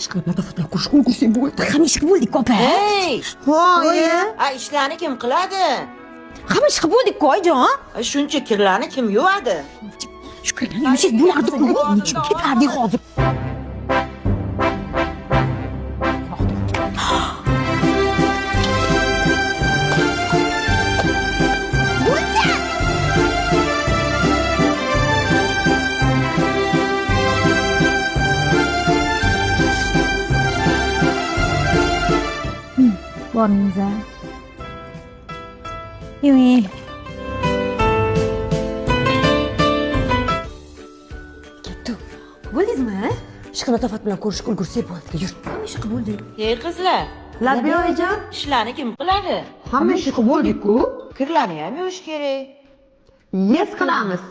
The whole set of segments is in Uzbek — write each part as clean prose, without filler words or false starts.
Ishqilib latofat qurish konkursi bo'ldi. Hamisha bo'ldik opa. Hey! Voy. Ishlarni kim qiladi? Hamisha bo'ldik oyijon. Shuncha kirlarni kim yuvadi? Shu kirlarni yumshat bo'lardi-ku. Nechun ketardik hozir? Bormingiz. Yuving. Ketdi. Bo'ldingizmi? Ishqilib latofat bilan ko'rish ulgursak bo'ldi. Yur. Hamisha bo'ldik. Ey qizlar, Labiya oyijon. ishlarni kim qiladi? Hamisha bo'ldik-ku. Kirlarni ham yuvish kerak. Yes qilamiz.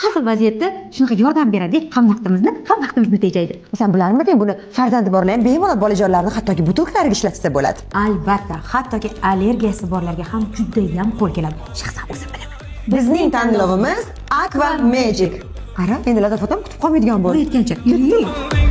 Har xil vaziyatda shunaqa yordam beradi, ham vaqtimizni tejaydi. Sen bilarmiding buni farzandi borlar ham bemalol bolajonlarni hattoki butoklariga ishlatsa bo'ladi. Albatta, hattoki allergiyasi borlarga ham juda ham qo'l keladi. Shaxsan o'zim bilaman. Bizning tanlovimiz Aqua Magic. Qara, endi latofat ham kutib qolmaydigan bo'ldi. Yetgancha. Yuring.